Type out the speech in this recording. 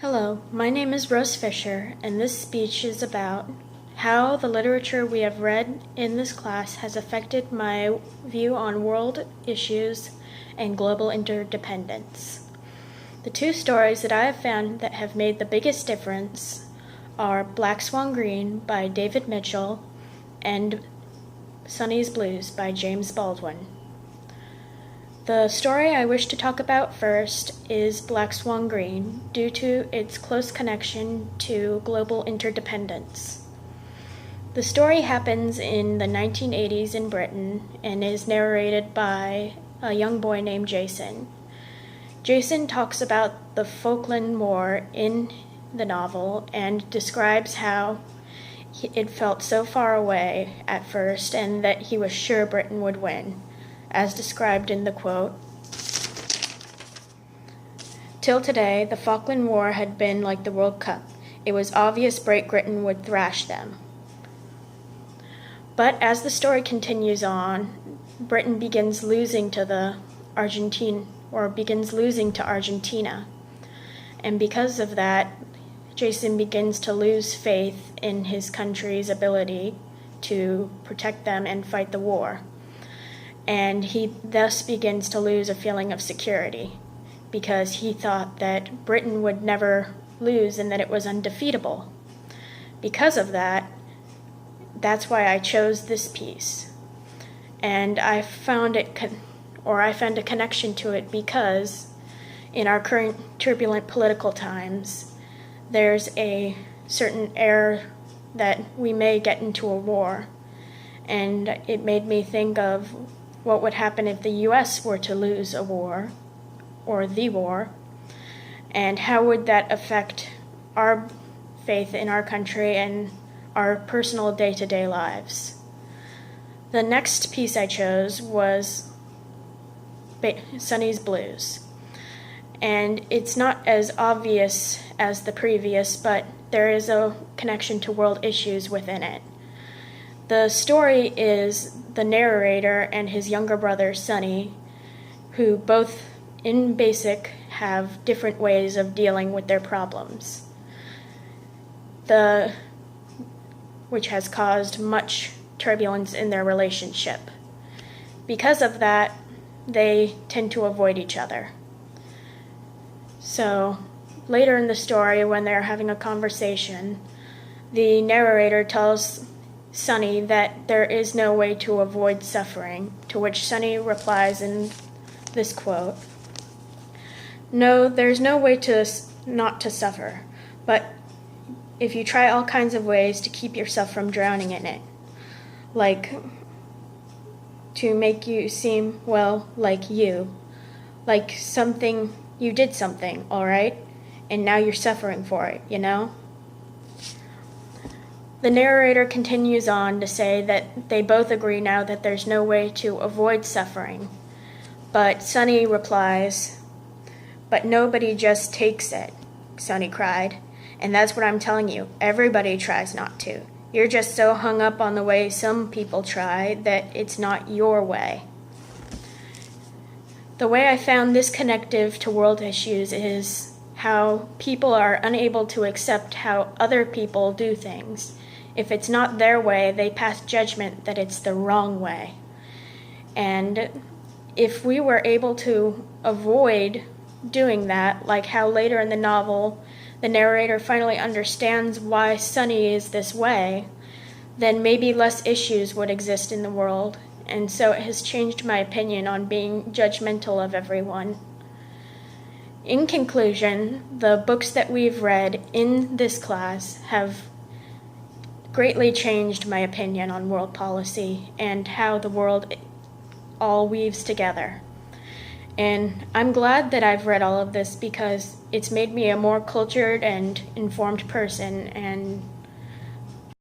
Hello, my name is Rose Fisher, and this speech is about how the literature we have read in this class has affected my view on world issues and global interdependence. The two stories that I have found that have made the biggest difference are Black Swan Green by David Mitchell and Sonny's Blues by James Baldwin. The story I wish to talk about first is Black Swan Green, due to its close connection to global interdependence. The story happens in the 1980s in Britain and is narrated by a young boy named Jason. Jason talks about the Falkland War in the novel and describes how it felt so far away at first and that he was sure Britain would win, as described in the quote. Till today, the Falkland War had been like the World Cup. It was obvious Great Britain would thrash them. But as the story continues on, Britain begins losing to Argentina. And because of that, Jason begins to lose faith in his country's ability to protect them and fight the war. And he thus begins to lose a feeling of security because he thought that Britain would never lose and that it was undefeatable. Because of that, that's why I chose this piece. And I found a connection to it because in our current turbulent political times, there's a certain air that we may get into a war. And it made me think of what would happen if the U.S. were to lose a war, or the war, and how would that affect our faith in our country and our personal day-to-day lives. The next piece I chose was Sonny's Blues. And it's not as obvious as the previous, but there is a connection to world issues within it. The story is the narrator and his younger brother, Sonny, who both, in basic, have different ways of dealing with their problems, which has caused much turbulence in their relationship. Because of that, they tend to avoid each other. So, later in the story, when they're having a conversation, the narrator tells Sonny that there is no way to avoid suffering, to which Sonny replies in this quote, "No, there's no way not to suffer, but if you try all kinds of ways to keep yourself from drowning in it, like to make you seem, well, like something, you did something, all right, and now you're suffering for it, you know?" The narrator continues on to say that they both agree now that there's no way to avoid suffering. But Sonny replies, "But nobody just takes it," Sonny cried. "And that's what I'm telling you. Everybody tries not to. You're just so hung up on the way some people try that it's not your way." The way I found this connective to world issues is how people are unable to accept how other people do things. If it's not their way, they pass judgment that it's the wrong way. And if we were able to avoid doing that, like how later in the novel the narrator finally understands why Sonny is this way, then maybe less issues would exist in the world. And so it has changed my opinion on being judgmental of everyone. In conclusion, the books that we've read in this class have greatly changed my opinion on world policy and how the world all weaves together. And I'm glad that I've read all of this because it's made me a more cultured and informed person, and